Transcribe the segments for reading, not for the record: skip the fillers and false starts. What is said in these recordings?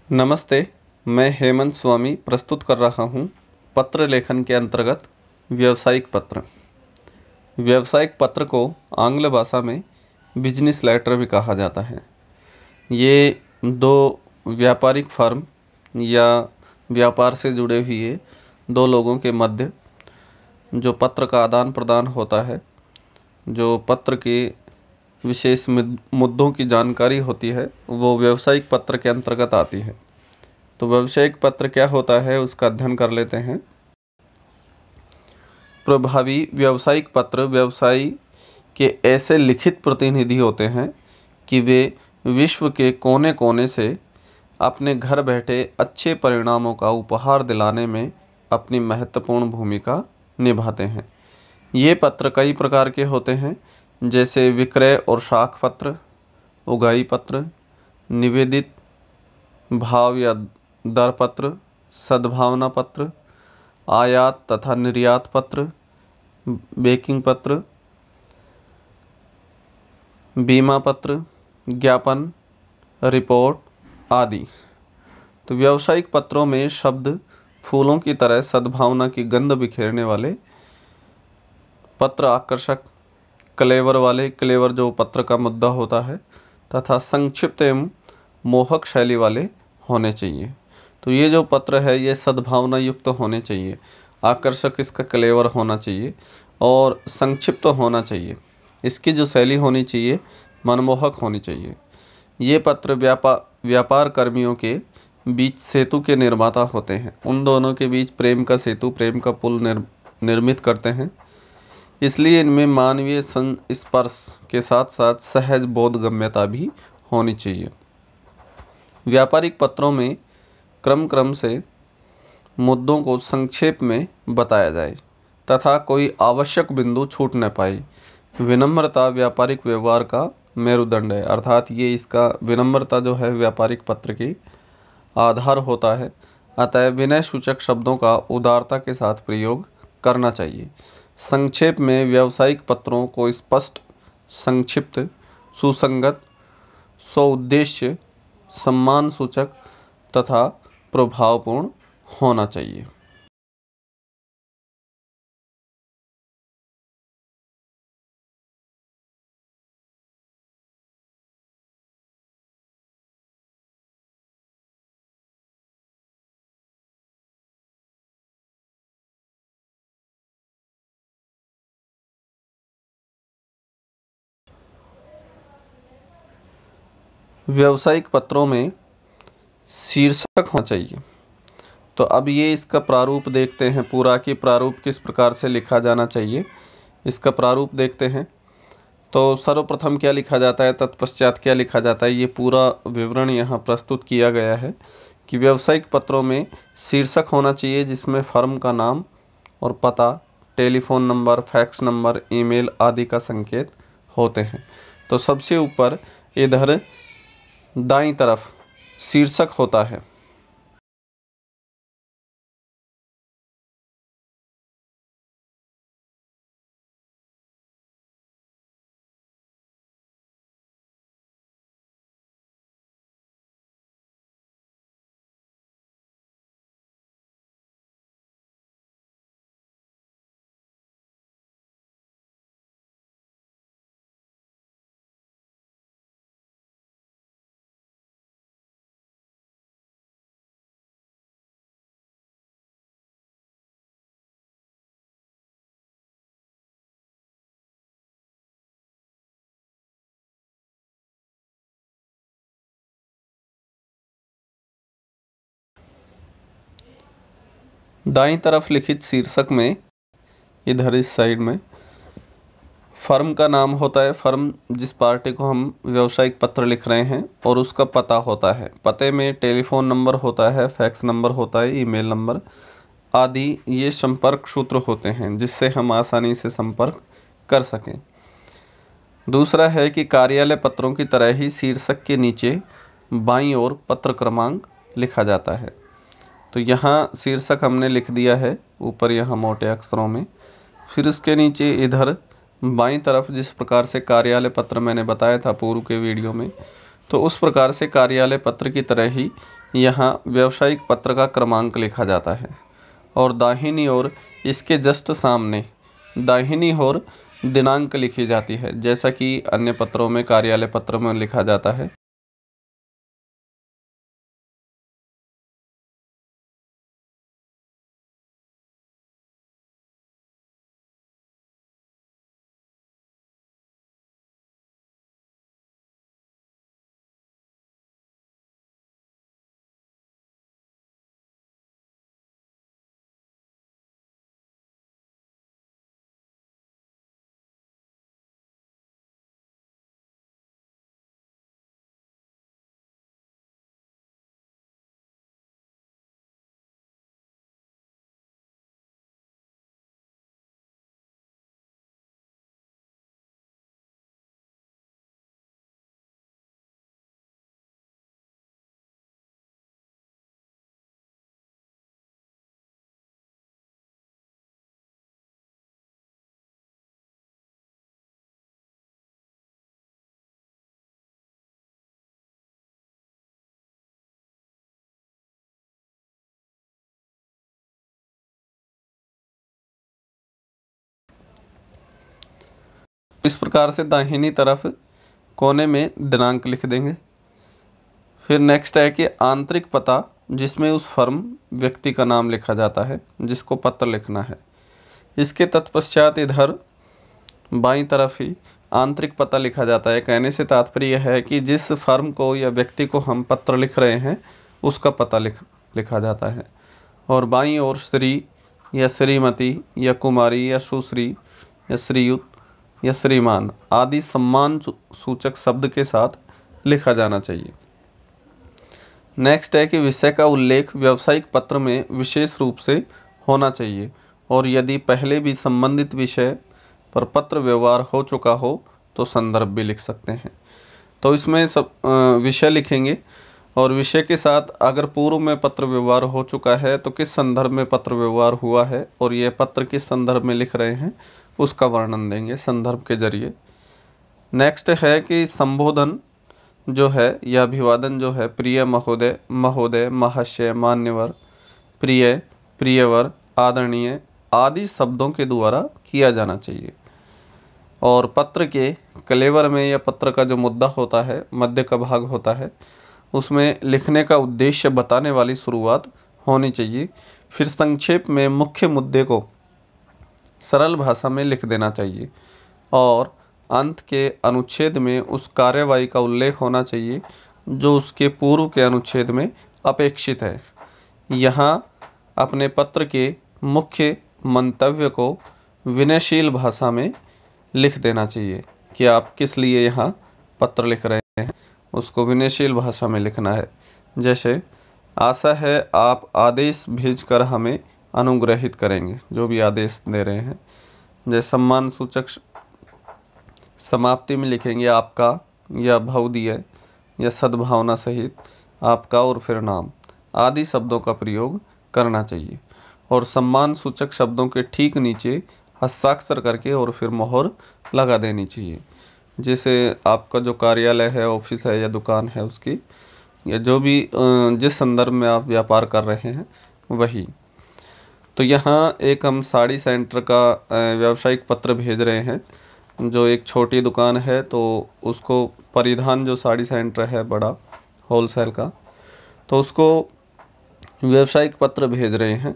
नमस्ते। मैं हेमंत स्वामी प्रस्तुत कर रहा हूँ पत्र लेखन के अंतर्गत व्यावसायिक पत्र। व्यावसायिक पत्र को आंग्ल भाषा में बिजनेस लेटर भी कहा जाता है। ये दो व्यापारिक फर्म या व्यापार से जुड़े हुए दो लोगों के मध्य जो पत्र का आदान प्रदान होता है, जो पत्र के विशेष मुद्दों की जानकारी होती है, वो व्यावसायिक पत्र के अंतर्गत आती है। तो व्यावसायिक पत्र क्या होता है, उसका अध्ययन कर लेते हैं। प्रभावी व्यावसायिक पत्र व्यवसाय के ऐसे लिखित प्रतिनिधि होते हैं कि वे विश्व के कोने कोने से अपने घर बैठे अच्छे परिणामों का उपहार दिलाने में अपनी महत्वपूर्ण भूमिका निभाते हैं। ये पत्र कई प्रकार के होते हैं, जैसे विक्रय और शाख पत्र, उगाही पत्र, निवेदित भाव या दर पत्र, सद्भावना पत्र, आयात तथा निर्यात पत्र, बेकिंग पत्र, बीमा पत्र, ज्ञापन, रिपोर्ट आदि। तो व्यावसायिक पत्रों में शब्द फूलों की तरह सद्भावना की गंध बिखेरने वाले पत्र, आकर्षक क्लेवर वाले क्लेवर जो पत्र का मुद्दा होता है, तथा संक्षिप्त एवं मोहक शैली वाले होने चाहिए। तो ये जो पत्र है ये सद्भावना युक्त होने चाहिए, आकर्षक इसका क्लेवर होना चाहिए और संक्षिप्त होना चाहिए। इसकी जो शैली होनी चाहिए मनमोहक होनी चाहिए। ये पत्र व्यापार कर्मियों के बीच सेतु के निर्माता होते हैं। उन दोनों के बीच प्रेम का सेतु, प्रेम का पुल निर्मित करते हैं। इसलिए इनमें मानवीय संस्पर्श के साथ साथ सहज बोधगम्यता भी होनी चाहिए। व्यापारिक पत्रों में क्रम से मुद्दों को संक्षेप में बताया जाए तथा कोई आवश्यक बिंदु छूट न पाए। विनम्रता व्यापारिक व्यवहार का मेरुदंड है, अर्थात ये इसका विनम्रता जो है व्यापारिक पत्र की आधार होता है। अतः विनय सूचक शब्दों का उदारता के साथ प्रयोग करना चाहिए। संक्षेप में व्यावसायिक पत्रों को स्पष्ट, संक्षिप्त, सुसंगत, स्वउद्देश्य, सम्मान सूचक तथा प्रभावपूर्ण होना चाहिए। व्यावसायिक पत्रों में शीर्षक होना चाहिए। तो अब ये इसका प्रारूप देखते हैं, पूरा की प्रारूप किस प्रकार से लिखा जाना चाहिए, इसका प्रारूप देखते हैं। तो सर्वप्रथम क्या लिखा जाता है, तत्पश्चात क्या लिखा जाता है, ये पूरा विवरण यहाँ प्रस्तुत किया गया है कि व्यावसायिक पत्रों में शीर्षक होना चाहिए जिसमें फर्म का नाम और पता, telephone number, fax number, email आदि का संकेत होते हैं। तो सबसे ऊपर इधर दाईं तरफ शीर्षक होता है। दाईं तरफ लिखित शीर्षक में इधर इस साइड में फर्म का नाम होता है, फर्म जिस पार्टी को हम व्यावसायिक पत्र लिख रहे हैं, और उसका पता होता है। पते में टेलीफोन नंबर होता है, फैक्स नंबर होता है, ईमेल नंबर आदि ये संपर्क सूत्र होते हैं जिससे हम आसानी से संपर्क कर सकें। दूसरा है कि कार्यालय पत्रों की तरह ही शीर्षक के नीचे बाईं ओर पत्र क्रमांक लिखा जाता है। तो यहाँ शीर्षक हमने लिख दिया है ऊपर यहाँ मोटे अक्षरों में। फिर उसके नीचे इधर बाईं तरफ जिस प्रकार से कार्यालय पत्र मैंने बताया था पूर्व के वीडियो में, तो उस प्रकार से कार्यालय पत्र की तरह ही यहाँ व्यावसायिक पत्र का क्रमांक लिखा जाता है और दाहिनी ओर इसके जस्ट सामने दाहिनी ओर दिनांक लिखी जाती है, जैसा कि अन्य पत्रों में कार्यालय पत्र में लिखा जाता है। इस प्रकार से दाहिनी तरफ कोने में दिनांक लिख देंगे। फिर नेक्स्ट है कि आंतरिक पता, जिसमें उस फर्म व्यक्ति का नाम लिखा जाता है जिसको पत्र लिखना है। इसके तत्पश्चात इधर बाईं तरफ ही आंतरिक पता लिखा जाता है। कहने से तात्पर्य यह है कि जिस फर्म को या व्यक्ति को हम पत्र लिख रहे हैं उसका पता लिखा जाता है। और बाईं ओर श्री या श्रीमती या कुमारी या सुश्री या श्रीयुत या श्रीमान आदि सम्मान सूचक शब्द के साथ लिखा जाना चाहिए। नेक्स्ट है कि विषय का उल्लेख व्यावसायिक पत्र में विशेष रूप से होना चाहिए और यदि पहले भी संबंधित विषय पर पत्र व्यवहार हो चुका हो तो संदर्भ भी लिख सकते हैं। तो इसमें सब विषय लिखेंगे और विषय के साथ अगर पूर्व में पत्र व्यवहार हो चुका है तो किस संदर्भ में पत्र व्यवहार हुआ है और यह पत्र किस संदर्भ में लिख रहे हैं उसका वर्णन देंगे संदर्भ के जरिए। नेक्स्ट है कि संबोधन जो है या अभिवादन जो है प्रिय महोदय, महोदय, महाशय, मान्यवर, प्रिय, प्रियवर, आदरणीय आदि शब्दों के द्वारा किया जाना चाहिए। और पत्र के कलेवर में या पत्र का जो मुद्दा होता है, मध्य का भाग होता है, उसमें लिखने का उद्देश्य बताने वाली शुरुआत होनी चाहिए। फिर संक्षेप में मुख्य मुद्दे को सरल भाषा में लिख देना चाहिए और अंत के अनुच्छेद में उस कार्यवाही का उल्लेख होना चाहिए जो उसके पूर्व के अनुच्छेद में अपेक्षित है। यहाँ अपने पत्र के मुख्य मंतव्य को विनयशील भाषा में लिख देना चाहिए कि आप किस लिए यहाँ पत्र लिख रहे हैं, उसको विनयशील भाषा में लिखना है। जैसे आशा है आप आदेश भेजकर हमें अनुग्रहित करेंगे, जो भी आदेश दे रहे हैं। जैसे सम्मान सूचक समाप्ति में लिखेंगे आपका या भवदीय या सद्भावना सहित आपका और फिर नाम आदि शब्दों का प्रयोग करना चाहिए। और सम्मान सूचक शब्दों के ठीक नीचे हस्ताक्षर करके और फिर मोहर लगा देनी चाहिए। जैसे आपका जो कार्यालय है, ऑफिस है या दुकान है उसकी, या जो भी जिस संदर्भ में आप व्यापार कर रहे हैं वही। तो यहाँ एक हम साड़ी सेंटर का व्यावसायिक पत्र भेज रहे हैं। जो एक छोटी दुकान है तो उसको परिधान जो साड़ी सेंटर है बड़ा होलसेल का, तो उसको व्यावसायिक पत्र भेज रहे हैं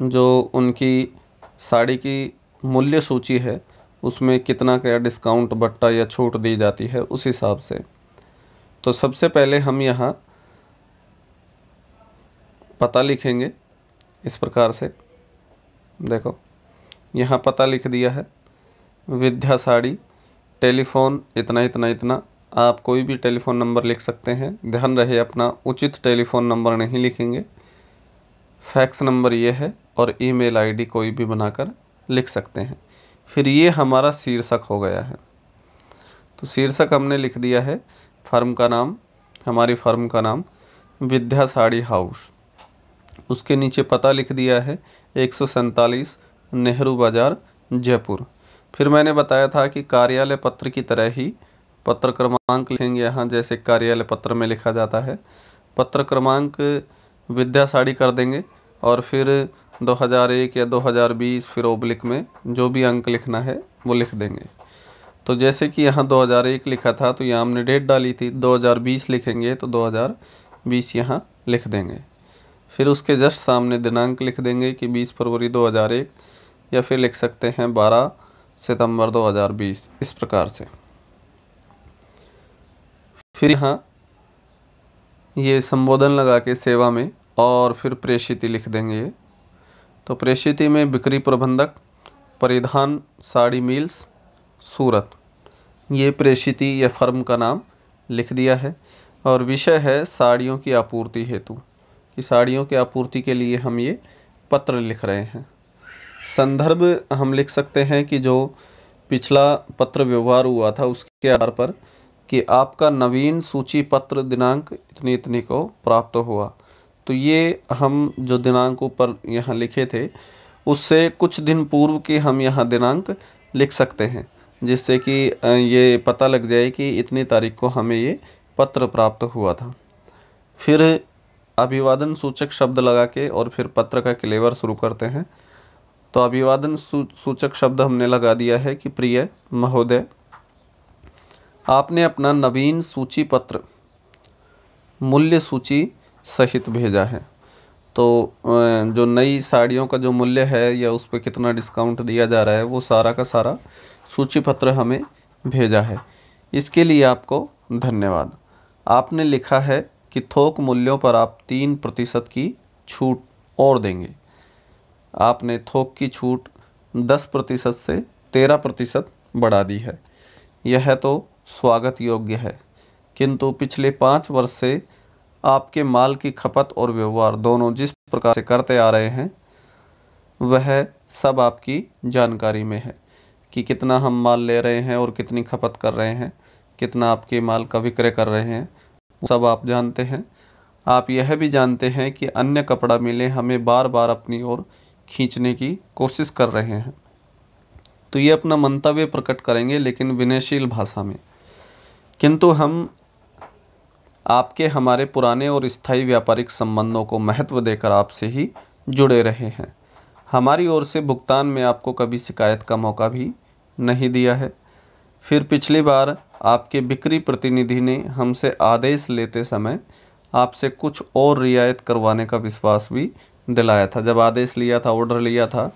जो उनकी साड़ी की मूल्य सूची है उसमें कितना क्या डिस्काउंट बट्टा या छूट दी जाती है उस हिसाब से। तो सबसे पहले हम यहाँ पता लिखेंगे इस प्रकार से। देखो यहाँ पता लिख दिया है, विद्या साड़ी, टेलीफोन इतना इतना इतना। आप कोई भी टेलीफोन नंबर लिख सकते हैं, ध्यान रहे अपना उचित टेलीफोन नंबर नहीं लिखेंगे। फैक्स नंबर ये है और ईमेल आईडी कोई भी बनाकर लिख सकते हैं। फिर ये हमारा शीर्षक हो गया है। तो शीर्षक हमने लिख दिया है, फर्म का नाम, हमारी फर्म का नाम विद्या साड़ी हाउस। उसके नीचे पता लिख दिया है 147 नेहरू बाज़ार जयपुर। फिर मैंने बताया था कि कार्यालय पत्र की तरह ही पत्र क्रमांक लिखेंगे यहाँ, जैसे कार्यालय पत्र में लिखा जाता है। पत्र क्रमांक विद्या साड़ी कर देंगे और फिर 2001 या 2020 फिर ओब्लिक में जो भी अंक लिखना है वो लिख देंगे। तो जैसे कि यहाँ 2001 लिखा था तो यहाँ हमने डेट डाली थी, 2020 लिखेंगे तो 2020 यहाँ लिख देंगे। फिर उसके जस्ट सामने दिनांक लिख देंगे कि 20 फरवरी 2001, या फिर लिख सकते हैं 12 सितंबर 2020, इस प्रकार से। फिर यहाँ ये संबोधन लगा के सेवा में और फिर प्रेषिति लिख देंगे। तो प्रेषिति में बिक्री प्रबंधक, परिधान साड़ी मिल्स, सूरत, ये प्रेषिति या फर्म का नाम लिख दिया है। और विषय है साड़ियों की आपूर्ति हेतु, कि साड़ियों की आपूर्ति के लिए हम ये पत्र लिख रहे हैं। संदर्भ हम लिख सकते हैं कि जो पिछला पत्र व्यवहार हुआ था उसके आधार पर कि आपका नवीन सूची पत्र दिनांक इतनी इतनी को प्राप्त हुआ। तो ये हम जो दिनांक ऊपर यहाँ लिखे थे उससे कुछ दिन पूर्व के हम यहाँ दिनांक लिख सकते हैं, जिससे कि ये पता लग जाए कि इतनी तारीख को हमें ये पत्र प्राप्त हुआ था। फिर अभिवादन सूचक शब्द लगा के और फिर पत्र का क्लेवर शुरू करते हैं। तो अभिवादन सूचक शब्द हमने लगा दिया है कि प्रिय महोदय, आपने अपना नवीन सूची पत्र मूल्य सूची सहित भेजा है। तो जो नई साड़ियों का जो मूल्य है या उस पर कितना डिस्काउंट दिया जा रहा है वो सारा का सारा सूची पत्र हमें भेजा है। इसके लिए आपको धन्यवाद। आपने लिखा है कि थोक मूल्यों पर आप 3% की छूट और देंगे। आपने थोक की छूट 10% से 13% बढ़ा दी है। यह तो स्वागत योग्य है, किंतु पिछले 5 वर्ष से आपके माल की खपत और व्यवहार दोनों जिस प्रकार से करते आ रहे हैं वह सब आपकी जानकारी में है कि कितना हम माल ले रहे हैं और कितनी खपत कर रहे हैं, कितना आपके माल का विक्रय कर रहे हैं, सब आप जानते हैं। आप यह भी जानते हैं कि अन्य कपड़ा मिलें हमें बार बार अपनी ओर खींचने की कोशिश कर रहे हैं। तो ये अपना मंतव्य प्रकट करेंगे लेकिन विनयशील भाषा में। किंतु हम आपके हमारे पुराने और स्थायी व्यापारिक संबंधों को महत्व देकर आपसे ही जुड़े रहे हैं। हमारी ओर से भुगतान में आपको कभी शिकायत का मौका भी नहीं दिया है। फिर पिछली बार आपके बिक्री प्रतिनिधि ने हमसे आदेश लेते समय आपसे कुछ और रियायत करवाने का विश्वास भी दिलाया था। जब आदेश लिया था, ऑर्डर लिया था,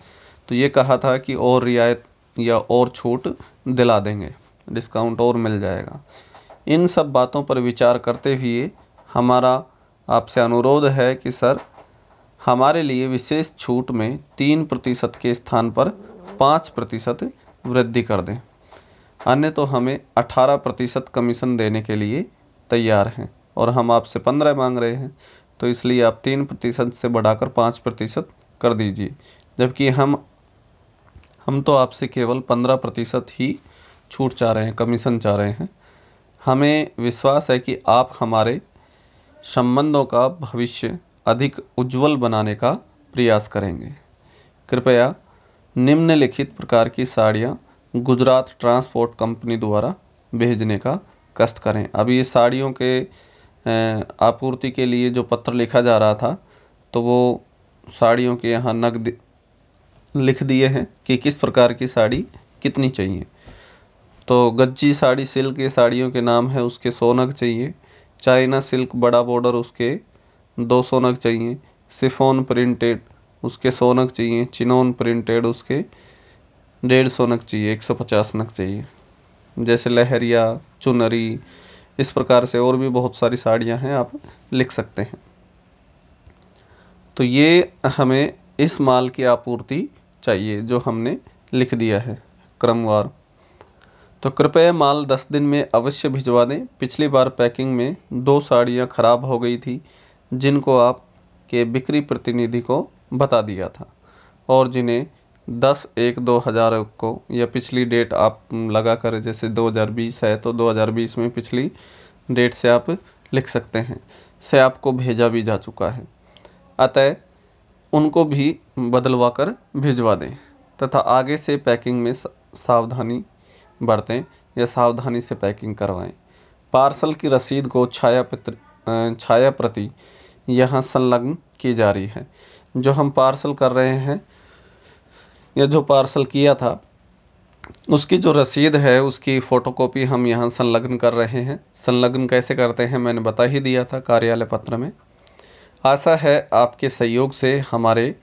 तो ये कहा था कि और रियायत या और छूट दिला देंगे, डिस्काउंट और मिल जाएगा। इन सब बातों पर विचार करते हुए हमारा आपसे अनुरोध है कि सर हमारे लिए विशेष छूट में 3% के स्थान पर 5% वृद्धि कर दें, अन्य तो हमें 18% कमीशन देने के लिए तैयार हैं और हम आपसे 15 मांग रहे हैं। तो इसलिए आप 3% से बढ़ाकर 5% कर दीजिए, जबकि हम तो आपसे केवल 15% ही छूट चाह रहे हैं, कमीशन चाह रहे हैं। हमें विश्वास है कि आप हमारे संबंधों का भविष्य अधिक उज्जवल बनाने का प्रयास करेंगे। कृपया निम्नलिखित प्रकार की साड़ियाँ गुजरात ट्रांसपोर्ट कंपनी द्वारा भेजने का कष्ट करें। अब ये साड़ियों के आपूर्ति के लिए जो पत्र लिखा जा रहा था तो वो साड़ियों के यहाँ नग लिख दिए हैं कि किस प्रकार की साड़ी कितनी चाहिए। तो गज्जी साड़ी सिल्क के साड़ियों के नाम है, उसके 100 नग चाहिए। चाइना सिल्क बड़ा बॉर्डर उसके 200 नग चाहिए। शिफॉन प्रिंटेड उसके 100 नग चाहिए। चिनोन प्रिंटेड उसके 150 नग चाहिए, 150 नग चाहिए। जैसे लहरिया, चुनरी, इस प्रकार से और भी बहुत सारी साड़ियां हैं, आप लिख सकते हैं। तो ये हमें इस माल की आपूर्ति चाहिए जो हमने लिख दिया है क्रमवार। तो कृपया माल 10 दिन में अवश्य भिजवा दें। पिछली बार पैकिंग में 2 साड़ियाँ खराब हो गई थी जिनको आपके बिक्री प्रतिनिधि को बता दिया था और जिन्हें 10/1/2000 को या पिछली डेट आप लगा कर, जैसे 2020 है तो 2020 में पिछली डेट से आप लिख सकते हैं, से आपको भेजा भी जा चुका है। अतः उनको भी बदलवा कर भिजवा दें तथा आगे से पैकिंग में सावधानी बरतें। या सावधानी से पैकिंग करवाएं। पार्सल की रसीद को छाया प्रति यहाँ संलग्न की जा रही है। जो हम पार्सल कर रहे हैं या जो पार्सल किया था उसकी जो रसीद है उसकी फ़ोटोकॉपी हम यहाँ संलग्न कर रहे हैं। संलग्न कैसे करते हैं मैंने बता ही दिया था कार्यालय पत्र में। आशा है आपके सहयोग से हमारे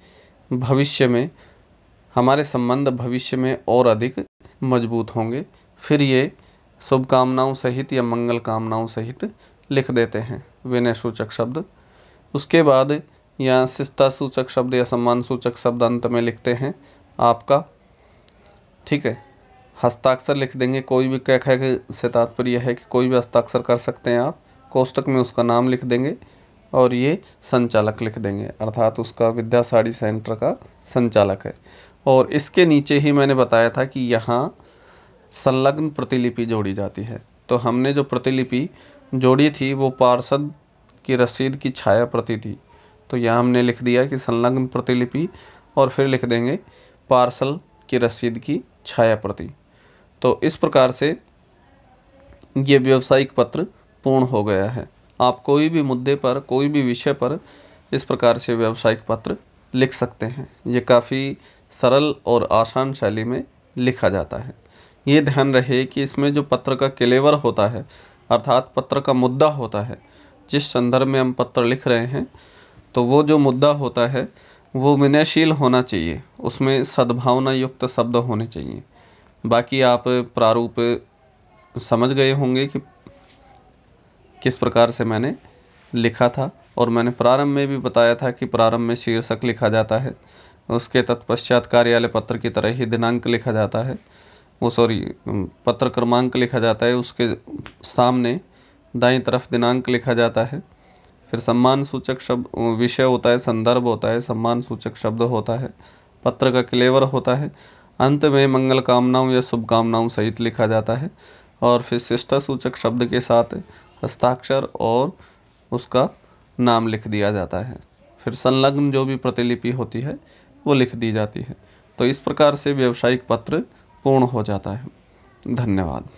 संबंध भविष्य में और अधिक मजबूत होंगे। फिर ये शुभकामनाओं सहित या मंगल कामनाओं सहित लिख देते हैं विनय सूचक शब्द। उसके बाद यहाँ शिष्टता सूचक शब्द या सम्मान सूचक शब्द अंत में लिखते हैं आपका, ठीक है। हस्ताक्षर लिख देंगे, कोई भी कह से तात्पर्य है कि कोई भी हस्ताक्षर कर सकते हैं आप। कोष्टक में उसका नाम लिख देंगे और ये संचालक लिख देंगे, अर्थात उसका विद्या साड़ी सेंटर का संचालक है। और इसके नीचे ही मैंने बताया था कि यहाँ संलग्न प्रतिलिपि जोड़ी जाती है। तो हमने जो प्रतिलिपि जोड़ी थी वो पार्षद की रसीद की छाया प्रति थी। तो यहाँ हमने लिख दिया कि संलग्न प्रतिलिपि और फिर लिख देंगे पार्सल की रसीद की छाया प्रति। तो इस प्रकार से ये व्यावसायिक पत्र पूर्ण हो गया है। आप कोई भी मुद्दे पर, कोई भी विषय पर इस प्रकार से व्यावसायिक पत्र लिख सकते हैं। ये काफ़ी सरल और आसान शैली में लिखा जाता है। ये ध्यान रहे कि इसमें जो पत्र का क्लेवर होता है, अर्थात पत्र का मुद्दा होता है, जिस संदर्भ में हम पत्र लिख रहे हैं, तो वो जो मुद्दा होता है वो विनयशील होना चाहिए, उसमें सद्भावना युक्त शब्द होने चाहिए। बाकी आप प्रारूप समझ गए होंगे कि किस प्रकार से मैंने लिखा था। और मैंने प्रारंभ में भी बताया था कि प्रारंभ में शीर्षक लिखा जाता है, उसके तत्पश्चात कार्यालय पत्र की तरह ही दिनांक लिखा जाता है, पत्र क्रमांक लिखा जाता है, उसके सामने दाईं तरफ दिनांक लिखा जाता है। फिर सम्मान सूचक शब्द विषय होता है, संदर्भ होता है, सम्मान सूचक शब्द होता है, पत्र का क्लेवर होता है, अंत में मंगल कामनाओं या शुभकामनाओं सहित लिखा जाता है। और फिर शिष्टता सूचक शब्द के साथ हस्ताक्षर और उसका नाम लिख दिया जाता है। फिर संलग्न जो भी प्रतिलिपि होती है वो लिख दी जाती है। तो इस प्रकार से व्यावसायिक पत्र पूर्ण हो जाता है। धन्यवाद।